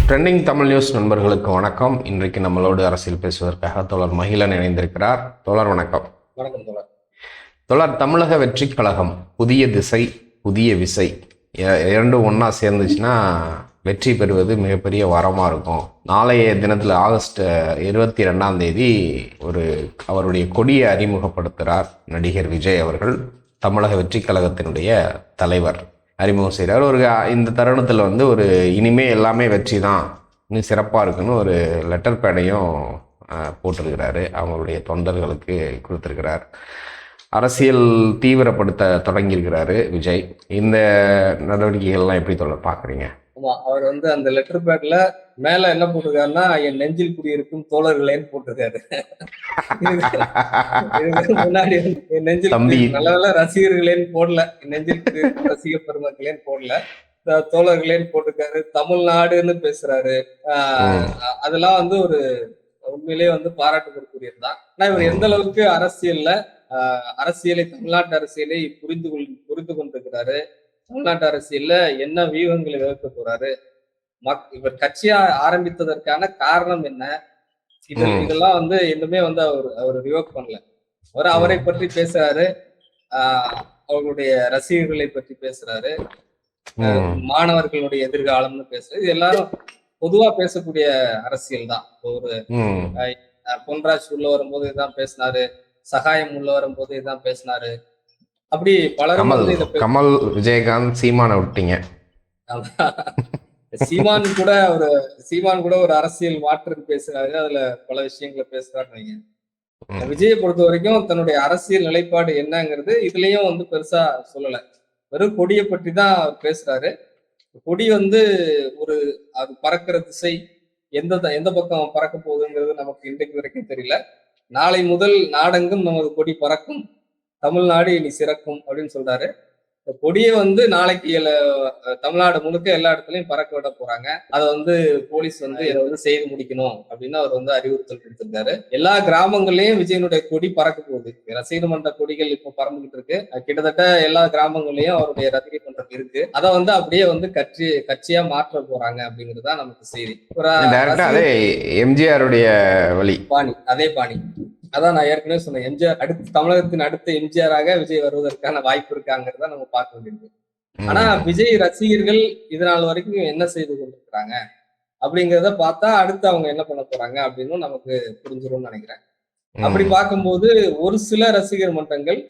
Trending Tamil news நண்பர்களுக்கு வணக்கம். இன்றைக்கு நம்மளோடு அரசியல் பேசுவதற்காக தோழர் மகிழன் இணைந்திருக்கிறார். தோழர் வணக்கம். வணக்கம் தோழர். தோழர், தமிழக வெற்றி கழகம் புதிய திசை புதிய விசை இரண்டும் ஒன்றா சேர்ந்துச்சுன்னா வெற்றி பெறுவது மிகப்பெரிய வரமாக இருக்கும். நாளைய தினத்தில் ஆகஸ்ட் 22 அவருடைய கொடியை அறிமுகப்படுத்துகிறார் நடிகர் விஜய் அவர்கள். தமிழக வெற்றி கழகத்தினுடைய தலைவர் அறிமுகம் செய்கிறார். இந்த தருணத்தில் ஒரு இனிமே எல்லாமே வெற்றி தான், இன்னும் சிறப்பாக இருக்குன்னு ஒரு லெட்டர் பேடையும் போட்டிருக்கிறாரு. அவங்களுடைய தொண்டர்களுக்கு கொடுத்துருக்கிறார். அரசியல் தீவிரப்படுத்த தொடங்கியிருக்கிறாரு விஜய். இந்த நடவடிக்கைகள்லாம் எப்படி பார்க்குறீங்க? ஆமா, அவர் அந்த லெட்டர் பேட்ல மேல என்ன போட்டிருக்காருன்னா, என் நெஞ்சில் குடியிருக்கும் தோழர்களேன்னு போட்டிருக்காரு. முன்னாடி என் நெஞ்சில் நல்ல நல்ல ரசிகர்களேன்னு போடல, நெஞ்சில் குடியிருக்கும் ரசிக பெருமக்களேன்னு போடல, தோழர்களேன்னு போட்டிருக்காரு. தமிழ்நாடுன்னு பேசுறாரு. அதெல்லாம் ஒரு உண்மையிலேயே பாராட்டுக்குரியதுதான். ஆனா இவர் எந்த அளவுக்கு அரசியலை தமிழ்நாட்டு அரசியலை புரிந்து கொண்டிருக்கிறாரு, தமிழ்நாட்டு அரசியல்ல என்ன வியூகங்களை வகுக்க போறாரு, இவர் கட்சியா ஆரம்பித்ததற்கான காரணம் என்ன, இதெல்லாம் இன்னுமே அவர் ரிவோக் பண்ணல. அவரை பற்றி பேசுறாரு, அவர்களுடைய ரசிகர்களை பற்றி பேசுறாரு, மாணவர்களுடைய எதிர்காலம்னு பேசுறாரு. இது எல்லாரும் பொதுவா பேசக்கூடிய அரசியல் தான். ஒரு பொன்ராஜ் உள்ள வரும்போது இதான் பேசினாரு, சகாயம் உள்ள வரும்போது இதான் பேசினாரு. அப்படி பலரும் கமல், விஜயகாந்த், சீமான விட்டீங்க. சீமான் கூட ஒரு அரசியல் மாற்றம் பேசுறாரு, அதுல பல விஷயங்களை பேசுறாரு. விஜயை பொறுத்த வரைக்கும் தன்னுடைய அரசியல் நிலைப்பாடு என்னங்கிறது இதுலயும் பெருசா சொல்லல. வெறும் கொடியை பற்றி தான் அவர் பேசுறாரு. கொடி அது பறக்கிற திசை எந்த பக்கம் பறக்க போகுதுங்கிறது நமக்கு இன்றைக்கு வரைக்கும் தெரியல. நாளை முதல் நாடெங்கும் நமது கொடி பறக்கும், தமிழ்நாடு இனி சிறக்கும் அப்படின்னு சொல்றாரு. இந்த கொடியை நாளைக்கு தமிழ்நாடு முழுக்க எல்லா இடத்துலயும் பறக்க விட போறாங்க. அதை போலீஸ் இதை செய்து முடிக்கணும் அப்படின்னு அவர் அறிவுறுத்தல் கொடுத்திருக்காரு. எல்லா கிராமங்கள்லயும் விஜயனுடைய கொடி பறக்க போகுது. ரசிகர் மன்ற கொடிகள் இப்ப பறந்துகிட்டு இருக்கு. கிட்டத்தட்ட எல்லா கிராமங்கள்லயும் அவருடைய ரசிகர் மன்றம் இருக்கு. அதை அப்படியே கட்சியா மாற்ற போறாங்க அப்படிங்கிறதுதான் நமக்கு செய்தி. எம்ஜிஆருடைய வழி பாணி, அதே பாணி. அதான் நான் ஏற்கனவே சொன்னேன், எம்ஜிஆர் தமிழகத்தின் அடுத்த எம்ஜிஆராக விஜய் வருவதற்கான வாய்ப்பு இருக்காங்கிறத நம்ம பார்க்க வேண்டியது. ஆனா விஜய் ரசிகர்கள் இதனால் வரைக்கும் என்ன செய்து கொண்டிருக்கிறாங்க அப்படிங்கிறத பார்த்தா அடுத்து அவங்க என்ன பண்ண போறாங்க அப்படின்னு நமக்கு புரிஞ்சிரும்னு நினைக்கிறேன். அப்படி பார்க்கும்போது ஒரு சில ரசிகர் மன்றங்கள்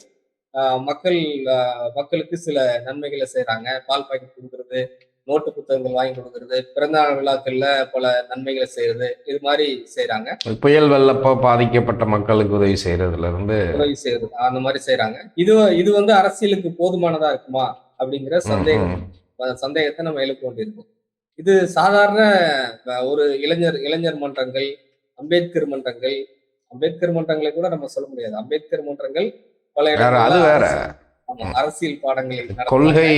மக்களுக்கு சில நன்மைகளை செய்யறாங்க. பால் பாக்கெட் கொடுக்கறது, நோட்டு புத்தகங்கள் வாங்கி கொடுக்கறது, பிறந்தநாள் விழாக்கள்ல பல நன்மைகளை செய்யறது, இது மாதிரி செய்யறாங்க. புயல் வெள்ளப்ப பாதிக்கப்பட்ட மக்களுக்கு உதவி செய்யறதுல இருந்து அந்த மாதிரி செய்யறாங்க. இது அரசியலுக்கு போதுமானதா இருக்குமா அப்படிங்கிற சந்தேகத்தை நம்ம எழுப்ப வேண்டியிருக்கும். இது சாதாரண ஒரு இளைஞர் மன்றங்கள், அம்பேத்கர் மன்றங்களை கூட நம்ம சொல்ல முடியாது. அம்பேத்கர் மன்றங்கள் பல அரசியல் பாடங்களை கொள்கை.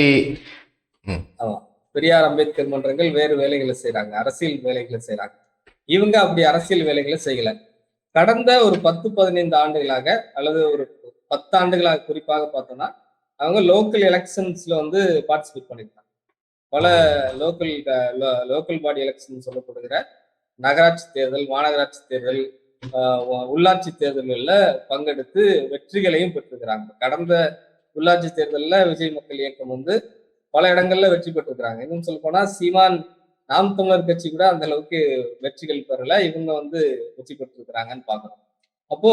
ஆமா, பெரியார் அம்பேத்கர் மன்றங்கள் வேறு வேலைகளை செய்யறாங்க, அரசியல் வேலைகளை செய்யறாங்க. இவங்க அப்படி அரசியல் வேலைகளை செய்யல. கடந்த ஒரு 10-15 ஆண்டுகளாக அல்லது ஒரு 10 ஆண்டுகளாக குறிப்பாக பார்த்தோம்னா அவங்க லோக்கல் எலெக்ஷன்ஸ்ல பார்ட்டிசிபேட் பண்ணிருக்காங்க. பல லோக்கல் பாடி எலெக்ஷன் சொல்லப்படுகிற நகராட்சி தேர்தல், மாநகராட்சி தேர்தல், உள்ளாட்சி தேர்தல்கள்ல பங்கெடுத்து வெற்றிகளையும் பெற்றிருக்கிறாங்க. கடந்த உள்ளாட்சி தேர்தல்ல விஜய் மக்கள் இயக்கம் பல இடங்கள்ல வெற்றி பெற்றிருக்கிறாங்க. இன்னும் சொல்ல போனா சீமான் நாம் தமிழர் கட்சி கூட அந்த அளவுக்கு வெற்றிகள் பெறல, இவங்க வெற்றி பெற்றிருக்கிறாங்கன்னு பாக்குறோம். அப்போ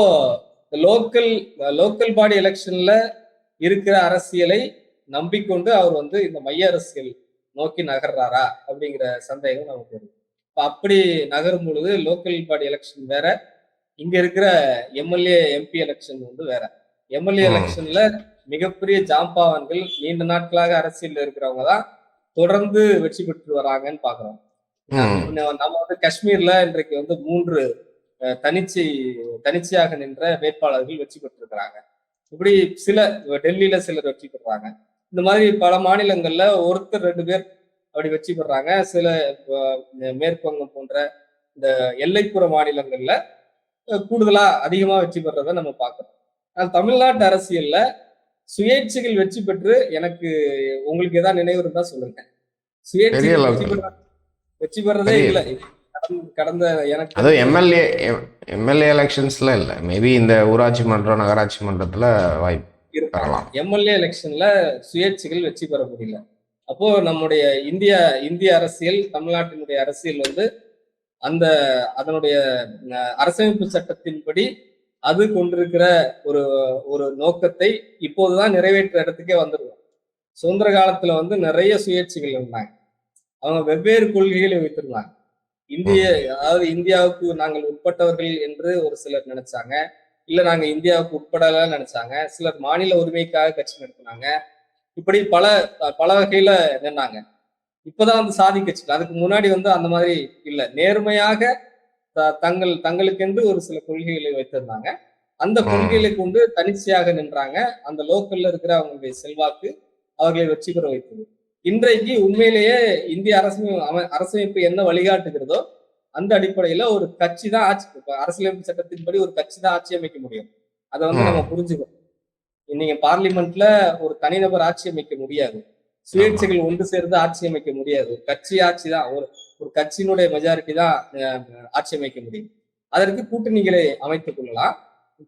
லோக்கல் பாடி எலெக்ஷன்ல இருக்கிற அரசியலை நம்பிக்கொண்டு அவர் இந்த மைய அரசியல் நோக்கி நகர்றாரா அப்படிங்கிற சந்தேகம் நமக்கு இருக்கு. அப்படி நகரும் பொழுது லோக்கல் பாடி எலெக்ஷன் வேற, இங்க இருக்கிற எம்எல்ஏ எம்பி எலெக்ஷன் வேற. எம்எல்ஏ எலெக்ஷன்ல மிகப்பெரிய ஜாம்பாவன்கள் நீண்ட நாட்களாக அரசியல் இருக்கிறவங்க தான் தொடர்ந்து வெற்றி பெற்று வராங்கன்னு பாக்குறோம். நம்ம காஷ்மீர்ல இன்றைக்கு 3 தனிச்சையாக நின்ற வேட்பாளர்கள் வெற்றி பெற்றிருக்கிறாங்க. இப்படி டெல்லியில சிலர் வெற்றி பெறாங்க. இந்த மாதிரி பல மாநிலங்கள்ல ஒருத்தர் 2 பேர் அப்படி வெற்றி பெறாங்க. சில மேற்குவங்கம் போன்ற இந்த எல்லைப்புற மாநிலங்கள்ல கூடுதலா அதிகமா வெற்றி பெறதை நம்ம பார்க்கிறோம். ஆனால் தமிழ்நாட்டு அரசியல்ல சுயேட்சைகள் வெற்றி பெற்று உங்களுக்கு ஏதாவது நினைவு இருந்தா சொல்லுங்க. பெரிய சுயேட்சைகள் அளவுக்கு வெற்றி பெறதே பெரிய இல்லை. கடந்த எனக்கு அதுவும் தெரிஞ்சு எம்எல்ஏ எலெக்ஷன்ஸ்ல இல்லை, மேபி இந்த ஊராட்சி மன்றம் நகராட்சி மன்றத்துல வாய்ப்பு இருப்பாங்க. பெறலாம். எம்எல்ஏ எலெக்ஷன்ல சுயேட்சைகள் வெற்றி பெற முடியல. அப்போ நம்முடைய இந்திய அரசியல், தமிழ்நாட்டினுடைய அரசியல் வந்து அந்த அதனுடைய அரசமைப்பு சட்டத்தின்படி அது கொண்டிருக்கிற ஒரு ஒரு நோக்கத்தை இப்போதுதான் நிறைவேற்ற இடத்துக்கே வந்துருவோம். சுதந்திர காலத்துல வந்து நிறைய சுயேட்சைகள் இருந்தாங்க. அவங்க வெவ்வேறு கொள்கைகளை வைத்திருந்தாங்க. அதாவது இந்தியாவுக்கு நாங்கள் உட்பட்டவர்கள் என்று ஒரு சிலர் நினைச்சாங்க. இல்ல நாங்க இந்தியாவுக்கு உட்படல நினைச்சாங்க. சிலர் மாநில உரிமைக்காக கட்சி நடத்தினாங்க. இப்படி பல பல வகையில நின்னாங்க. இப்பதான் வந்து சாதி கட்சிகள், அதுக்கு முன்னாடி வந்து அந்த மாதிரி இல்ல. நேர்மையாக தங்களுக்கென்று ஒரு சில கொள்கைகளை வைத்திருந்தாங்க. அந்த கொள்கைகளை கொண்டு தனிச்சையாக நின்றாங்க. அந்த லோக்கல்ல இருக்கிற அவங்களுடைய செல்வாக்கு அவர்களை வெற்றி பெற வைத்தது. இன்றைக்கு உண்மையிலேயே இந்திய அரசமைப்பு என்ன வழிகாட்டுகிறதோ அந்த அடிப்படையில ஒரு கட்சி தான் ஆட்சி, அரசியலமைப்பு சட்டத்தின்படி ஒரு கட்சி தான் ஆட்சி அமைக்க முடியும். அதை வந்து நம்ம புரிஞ்சுக்கணும். நீங்க பார்லிமெண்ட்ல ஒரு தனிநபர் ஆட்சி அமைக்க முடியாது. சுயேட்சைகள் ஒன்று சேர்ந்து ஆட்சி அமைக்க முடியாது. கட்சி ஆட்சி தான், ஒரு கட்சியினுடைய மெஜாரிட்டி தான் ஆட்சி அமைக்க முடியும். அதற்கு கூட்டணிகளை அமைத்துக் கொள்ளலாம்.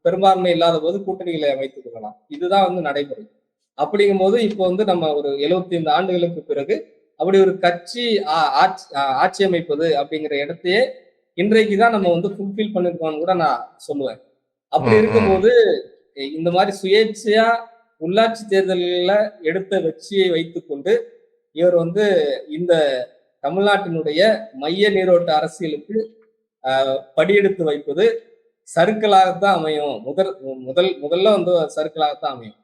பெரும்பான்மை இல்லாத போது கூட்டணிகளை அமைத்துக் கொள்ளலாம். இதுதான் வந்து நடைமுறை. அப்படிங்கும் போது இப்போ வந்து நம்ம ஒரு 75 ஆண்டுகளுக்கு பிறகு அப்படி ஒரு கட்சி ஆட்சி அமைப்பது அப்படிங்கிற இடத்தையே இன்றைக்குதான் நம்ம வந்து ஃபுல்ஃபில் பண்ணிருக்கோம்னு கூட நான் சொல்லுவேன். அப்படி இருக்கும்போது இந்த மாதிரி சுயேட்சையா உள்ளாட்சி தேர்தல்கள்ல எடுத்த வெற்றியை வைத்துக்கொண்டு இவர் வந்து இந்த தமிழ்நாட்டினுடைய மைய நீரோட்ட அரசியலுக்கு படியெடுத்து வைப்பது சறுக்கலாகத்தான் அமையும். முதல்ல வந்து சறுக்கலாகத்தான் அமையும்.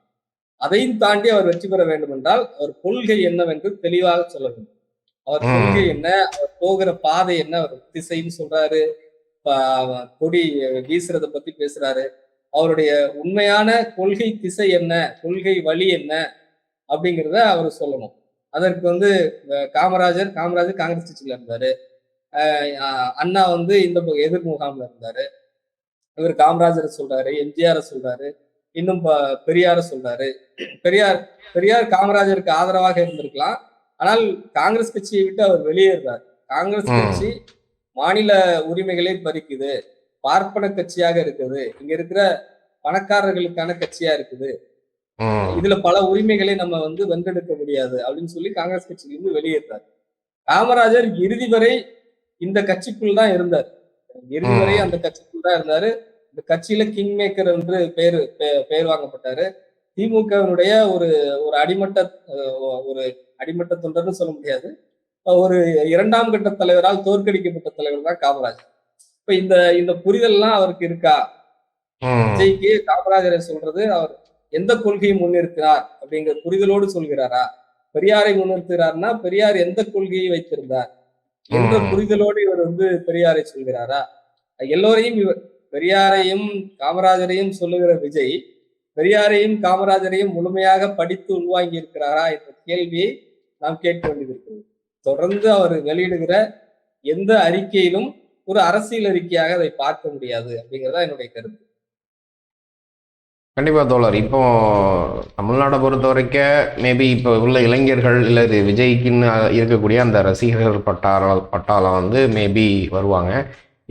அதையும் தாண்டி அவர் வெற்றி பெற வேண்டும் என்றால் அவர் கொள்கை என்னவென்று தெளிவாக சொல்ல வேண்டும். அவர் கொள்கை என்ன, அவர் போகிற பாதை என்ன, அவர் திசைன்னு சொல்றாரு, கொடி வீசுறத பத்தி பேசுறாரு. அவருடைய உண்மையான கொள்கை திசை என்ன, கொள்கை வழி என்ன அப்படிங்கிறத அவர் சொல்லணும். அதற்கு வந்து காமராஜர் காங்கிரஸ் கட்சியில இருந்தாரு. அண்ணா வந்து இந்த எதிர் முகாம்ல இருந்தாரு. இவர் காமராஜரை சொல்றாரு, எம்ஜிஆரை சொல்றாரு, இன்னும் பெரியார சொல்றாரு. பெரியார் காமராஜருக்கு ஆதரவாக இருந்திருக்கலாம். ஆனால் காங்கிரஸ் கட்சியை விட்டு அவர் வெளியேறார். காங்கிரஸ் கட்சி மாநில உரிமைகளை பறிக்குது, பார்ப்பன கட்சியாக இருக்குது, இங்க இருக்கிற பணக்காரர்களுக்கான கட்சியா இருக்குது, இதுல பல உரிமைகளை நம்ம வந்து வென்றெடுக்க முடியாது அப்படின்னு சொல்லி காங்கிரஸ் கட்சியிலிருந்து வெளியேறார். காமராஜர் இறுதி வரை இந்த கட்சிக்குள் தான் இருந்தார். இறுதி வரை அந்த கட்சிக்குள் தான் இருந்தாரு. இந்த கட்சியில கிங் மேக்கர் என்று பெயர் வாங்கப்பட்டாரு. திமுகவினுடைய ஒரு அடிமட்ட தொண்டர்னு சொல்ல முடியாது, ஒரு 2ஆம் கட்ட தலைவரால் தோற்கடிக்கப்பட்ட தலைவர் தான் காமராஜர். இப்ப இந்த புரிதல் எல்லாம் அவருக்கு இருக்கா? விஜய்க்கு காமராஜரை சொல்றது அவர் எந்த கொள்கையை முன்னிறுத்தினார் அப்படிங்கிற புரிதலோடு சொல்கிறாரா? பெரியாரை முன்னிறுத்துகிறார்னா பெரியார் எந்த கொள்கையை வைத்திருந்தார் என்ற புரிதலோடு இவர் வந்து பெரியாரை சொல்கிறாரா? எல்லோரையும் பெரியாரையும் காமராஜரையும் சொல்லுகிற விஜய் பெரியாரையும் காமராஜரையும் முழுமையாக படித்து உள்வாங்கி இருக்கிறாரா என்ற கேள்வியை நாம் கேட்க வேண்டியிருக்கிறது. தொடர்ந்து அவர் வெளியிடுகிற எந்த அறிக்கையிலும் ஒரு அரசியல் அறிக்கையாக அதை பார்க்க முடியாது அப்படிங்கிறதா என்னுடைய கருத்து. கண்டிப்பா தோழர். இப்போ தமிழ்நாடை பொறுத்த வரைக்கும் மேபி இப்போ உள்ள இளைஞர்கள் இல்லை விஜய்க்குன்னு இருக்கக்கூடிய அந்த ரசிகர்கள் பட்டாளம் வந்து மேபி வருவாங்க.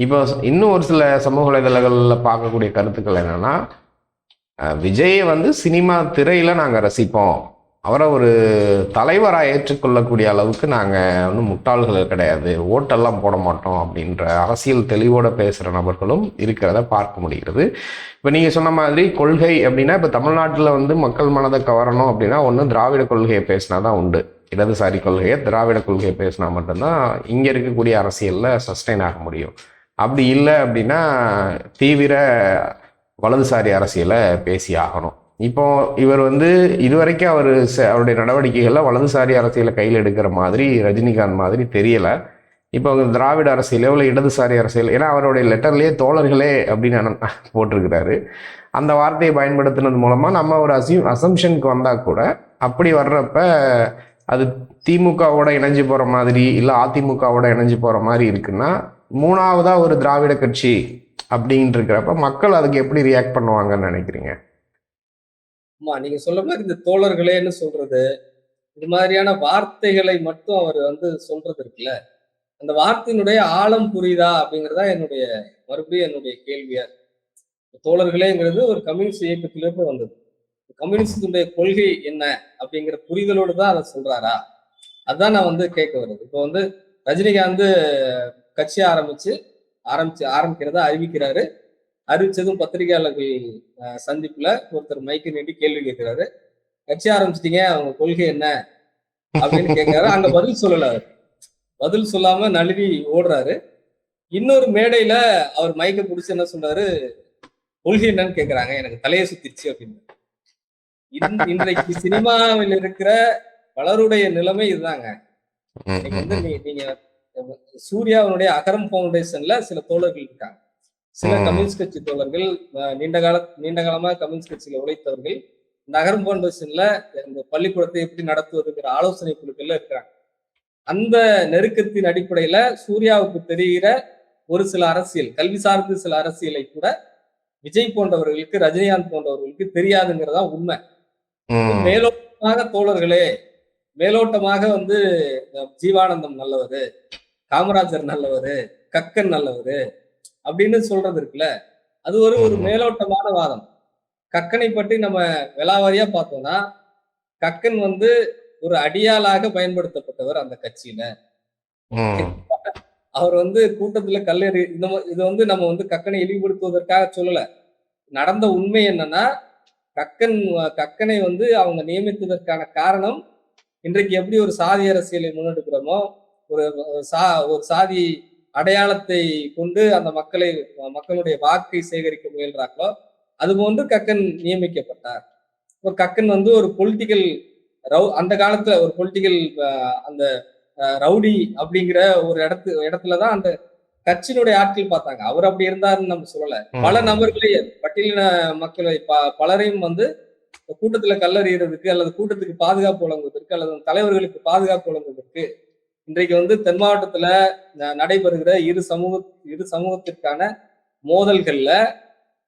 இப்போ இன்னும் ஒரு சில சமூக வலைதளங்களில் பார்க்கக்கூடிய கருத்துக்கள் என்னன்னா, விஜயை வந்து சினிமா திரையில நாங்கள் ரசிப்போம், அவரை ஒரு தலைவராக ஏற்றுக்கொள்ளக்கூடிய அளவுக்கு நாங்கள் ஒன்றும் முட்டாள்கள் கிடையாது, ஓட்டெல்லாம் போட மாட்டோம் அப்படின்ற அரசியல் தெளிவோடு பேசுகிற நபர்களும் இருக்கிறத பார்க்க முடிகிறது. இப்போ நீங்கள் சொன்ன மாதிரி கொள்கை அப்படின்னா, இப்போ தமிழ்நாட்டில் வந்து மக்கள் மனதை கவரணும் அப்படின்னா ஒன்று திராவிட கொள்கையை பேசினா தான் உண்டு. இடதுசாரி கொள்கையை திராவிட கொள்கையை பேசினா மட்டும்தான் இங்கே இருக்கக்கூடிய அரசியலில் சஸ்டெயின் ஆக முடியும். அப்படி இல்லை அப்படின்னா தீவிர வலதுசாரி அரசியலை பேசி ஆகணும். இப்போ இவர் வந்து இதுவரைக்கும் அவருடைய நடவடிக்கைகளில் வலதுசாரி அரசியலை கையில் எடுக்கிற மாதிரி ரஜினிகாந்த் மாதிரி தெரியலை. இப்போ திராவிட அரசியல் எவ்வளோ இடதுசாரி அரசியல், ஏன்னா அவருடைய லெட்டர்லேயே தோழர்களே அப்படின்னு போட்டிருக்கிறாரு. அந்த வார்த்தையை பயன்படுத்தினது மூலமாக நம்ம ஒரு அசம்ஷனுக்கு வந்தால் கூட அப்படி வர்றப்ப அது திமுகவோட இணைஞ்சு போகிற மாதிரி இல்லை அதிமுகவோட இணைஞ்சு போகிற மாதிரி இருக்குன்னா, மூணாவதாக ஒரு திராவிட கட்சி அப்படின்ட்டு இருக்கிறப்ப மக்கள் அதுக்கு எப்படி ரியாக்ட் பண்ணுவாங்கன்னு நினைக்கிறீங்க? ஆமா, நீங்க சொல்ல மாதிரி இந்த தோழர்களேன்னு சொல்றது இது மாதிரியான வார்த்தைகளை மட்டும் அவர் வந்து சொல்றது இருக்குல்ல, அந்த வார்த்தையினுடைய ஆழம் புரியுதா அப்படிங்கிறதா மறுபடியும் என்னுடைய கேள்வியா இருக்கு. தோழர்களேங்கிறது ஒரு கம்யூனிஸ்ட் இயக்கத்திலிருந்து வந்தது. கம்யூனிஸ்டுடைய கொள்கை என்ன அப்படிங்கிற புரிதலோடு தான் அதை சொல்றாரா? அதான் நான் வந்து கேட்க வருது. இப்போ வந்து ரஜினிகாந்த் கட்சி ஆரம்பிக்கிறதா அறிவிக்கிறாரு. அறிவிச்சதும் பத்திரிகையாளர்கள் சந்திப்புல ஒருத்தர் மைக்கு நீட்டி கேள்வி கேட்கிறாரு. கட்சி ஆரம்பிச்சிட்டீங்க, அவங்க கொள்கை என்ன அப்படின்னு கேட்கிறாரு. அங்க பதில் சொல்லல அவர். பதில் சொல்லாம நழுவி ஓடுறாரு. இன்னொரு மேடையில அவர் மைக்க பிடிச்சு என்ன சொல்றாரு, கொள்கை என்னன்னு கேட்கிறாங்க, எனக்கு தலையை சுத்திருச்சு அப்படின்னு. இன்றைக்கு சினிமாவில் இருக்கிற பலருடைய நிலைமை இதுதாங்க. இன்னைக்கு வந்து நீங்க சூர்யாவுடைய அகரம் பவுண்டேஷன்ல சில தோழர்கள் இருக்காங்க. சில கம்யூனிஸ்ட் கட்சி தோழர்கள் நீண்ட காலமா கம்யூனிஸ்ட் கட்சியில உழைத்தவர்கள் இந்த அகரம் பவுண்டேஷன்ல இந்த பள்ளிக்கூடத்தை எப்படி நடத்துவதுங்கிற ஆலோசனை குழுக்கள்ல இருக்கிறாங்க. அந்த நெருக்கத்தின் அடிப்படையில சூர்யாவுக்கு தெரிகிற ஒரு சில அரசியல், கல்வி சார்ந்த சில அரசியலை கூட விஜய் போன்றவர்களுக்கு, ரஜினிகாந்த் போன்றவர்களுக்கு தெரியாதுங்கிறதா உண்மை. மேலோட்டமாக தோழர்களே, மேலோட்டமாக வந்து ஜீவானந்தம் நல்லவரு, காமராஜர் நல்லவரு, கக்கன் நல்லவரு அப்படின்னு சொல்றது இருக்குல்ல, அது ஒரு மேலோட்டமான வாதம். கக்கனை பற்றி நம்ம விலாவாரியா பார்த்தோம்னா, கக்கன் வந்து ஒரு அடியாளாக பயன்படுத்தப்பட்டவர் அந்த கட்சியில. அவர் வந்து கூட்டத்துல கல்லெறி இது வந்து நம்ம வந்து கக்கனை இழிவுபடுத்துவதற்காக சொல்லல. நடந்த உண்மை என்னன்னா, கக்கனை வந்து அவங்க நியமித்ததற்கான காரணம், இன்றைக்கு எப்படி ஒரு சாதி அரசியலை முன்னெடுக்கிறோமோ, ஒரு சாதி அடையாளத்தை கொண்டு அந்த மக்களுடைய வாக்கை சேகரிக்க முயல்றாங்களோ, அதுபோன்று கக்கன் நியமிக்கப்பட்டார். இப்போ கக்கன் வந்து ஒரு பொலிட்டிக்கல் அந்த காலத்துல ஒரு பொலிட்டிக்கல் அந்த ரவுடி அப்படிங்கிற ஒரு இடத்துலதான் அந்த கட்சியினுடைய ஆட்கள் பார்த்தாங்க. அவர் அப்படி இருந்தாருன்னு நம்ம சொல்லல. பல நபர்களே பட்டியலின மக்களை பலரையும் வந்து கூட்டத்துல கல்லறியறதுக்கு அல்லது கூட்டத்துக்கு பாதுகாப்பு வழங்குவதற்கு அல்லது தலைவர்களுக்கு பாதுகாப்பு வழங்குவதற்கு இன்றைக்கு வந்து தென் மாவட்டத்துல நடைபெறுகிற இரு சமூகத்திற்கான மோதல்கள்ல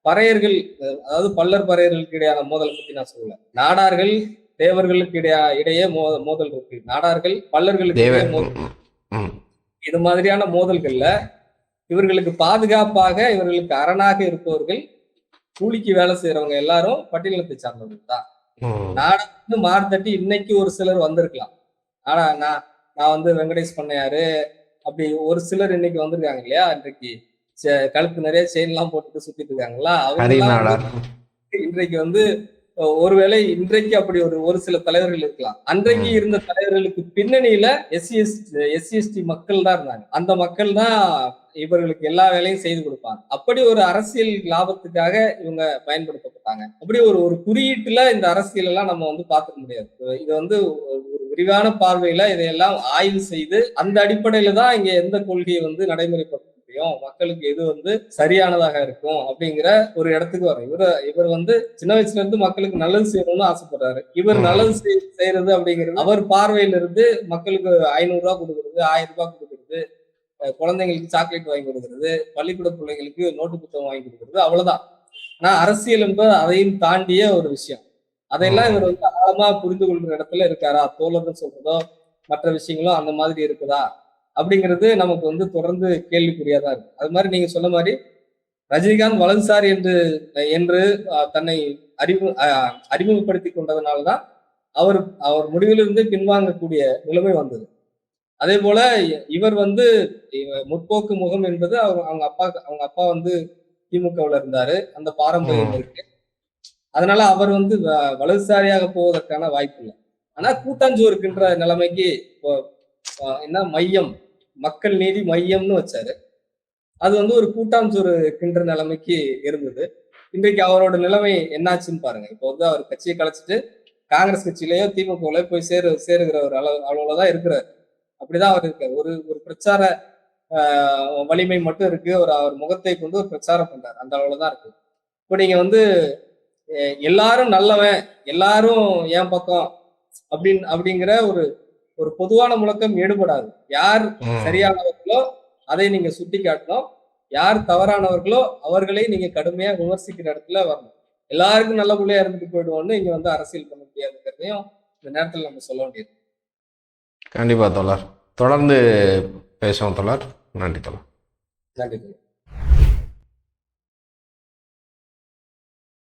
பறையர்கள், அதாவது பல்லர் பறையர்களுக்கு இடையான மோதலை பத்தி நான் சொல்லல. நாடார்கள் தேவர்களுக்கு இடையே மோதல் இருக்கு. நாடார்கள் பல்லர்களுக்கு இடையே மோதல். இது மாதிரியான மோதல்கள்ல இவர்களுக்கு பாதுகாப்பாக, இவர்களுக்கு அரணாக இருப்பவர்கள், கூலிக்கு வேலை செய்யறவங்க எல்லாரும் பட்டியலத்தை சார்ந்தவர்கள் தான். நாடா மார்த்தட்டி இன்னைக்கு ஒரு சிலர் வந்திருக்கலாம். ஆனா நான் வந்து வெங்கடேஷ் பண்ணையாரு அப்படி ஒரு சிலர் இன்னைக்கு வந்திருக்காங்க இல்லையா, இன்றைக்கு கழுத்து நிறைய செயின் எல்லாம் போட்டுட்டு சுத்திட்டு இருக்காங்களா, அவங்க இன்றைக்கு வந்து ஒருவேளை இன்றைக்கு அப்படி ஒரு சில தலைவர்கள் இருக்கலாம். அன்றைக்கு இருந்த தலைவர்களுக்கு பின்னணியில எஸ்சி மக்கள் தான் இருந்தாங்க. அந்த மக்கள் தான் இவர்களுக்கு எல்லா வேலையும் செய்து கொடுப்பாங்க. அப்படி ஒரு அரசியல் லாபத்துக்காக இவங்க பயன்படுத்தப்பட்டாங்க. அப்படி ஒரு குறியீட்டுல இந்த அரசியல் எல்லாம் நம்ம வந்து பார்த்துக்க முடியாது. இது வந்து ஒரு விரிவான பார்வையில இதையெல்லாம் ஆய்வு செய்து அந்த அடிப்படையில தான் இங்க எந்த கொள்கையை வந்து நடைமுறைப்படுத்த முடியும், மக்களுக்கு எது வந்து சரியானதாக இருக்கும் அப்படிங்கிற ஒரு இடத்துக்கு வரும். இவர் வந்து சின்ன வயசுல இருந்து மக்களுக்கு நல்லது செய்யணும்னு ஆசைப்படுறாரு. இவர் நல்லது செய்யறது அப்படிங்கிறது அவர் பார்வையில இருந்து மக்களுக்கு 500 ரூபாய் கொடுக்கறது, 1000 ரூபாய் கொடுக்கறது, குழந்தைங்களுக்கு சாக்லேட் வாங்கி கொடுக்கறது, பள்ளிக்கூட பிள்ளைங்களுக்கு நோட்டு புத்தகம் வாங்கி கொடுக்கறது, அவ்வளவுதான். ஆனா அரசியல் என்பது அதையும் தாண்டிய ஒரு விஷயம். அதையெல்லாம் இவர் வந்து ஆழமா புரிந்து கொள்ற இடத்துல இருக்காரா, தோழர்னு சொல்றதோ மற்ற விஷயங்களும் அந்த மாதிரி இருக்குதா அப்படிங்கிறது நமக்கு வந்து தொடர்ந்து கேள்விக்குறியாதான் இருக்கு. அது மாதிரி நீங்க சொன்ன மாதிரி ரஜினிகாந்த் வலதுசாரி என்று தன்னை அறிமுகப்படுத்தி கொண்டதுனாலதான் அவர் முடிவிலிருந்து பின்வாங்கக்கூடிய நிலைமை வந்தது. அதே போல இவர் வந்து முற்போக்கு முகம் என்பது அவங்க அப்பா வந்து திமுகவுல இருந்தாரு, அந்த பாரம்பரியம் இருக்கு. அதனால அவர் வந்து வலதுசாரியாக போவதற்கான வாய்ப்பு இல்லை. ஆனா கூட்டாஞ்சோறு இருக்கின்ற நிலைமைக்கு இப்போ என்ன மையம், மக்கள் நீதி மையம்னு வச்சாரு. அது வந்து ஒரு கூட்டாஞ்சோறு கின்ற நிலைமைக்கு இருந்தது. இன்றைக்கு அவரோட நிலைமை என்னாச்சுன்னு பாருங்க. இப்போ வந்து அவர் கட்சியை கலைச்சிட்டு காங்கிரஸ் கட்சியிலேயோ திமுகவுல போய் சேருகிற ஒரு அளவுலதான் இருக்கிறார். அப்படிதான் அவர் இருக்காரு. ஒரு பிரச்சார வலிமை மட்டும் இருக்கு. அவர் முகத்தை கொண்டு ஒரு பிரச்சாரம் பண்றாரு, அந்த அளவுலதான் இருக்கு. இப்போ நீங்க வந்து எல்லாரும் நல்லவன், எல்லாரும் என் பக்கம் அப்படிங்கிற ஒரு பொதுவான முழக்கம் ஈடுபடாது. யார் சரியானவர்களோ அதை நீங்க சுட்டி காட்டணும், யார் தவறானவர்களோ அவர்களை நீங்க கடுமையா விமர்சிக்கிற இடத்துல வரணும். எல்லாருக்கும் நல்ல பிள்ளையா இருந்துட்டு போயிடுவோம்னு இங்க வந்து அரசியல் பண்ண முடியாதுங்கிறதையும் இந்த நேரத்துல நம்ம சொல்ல வேண்டியது. கண்டிப்பாக தோழர், தொடர்ந்து பேசுவோம் தோழர். நன்றி தோழர். நன்றி.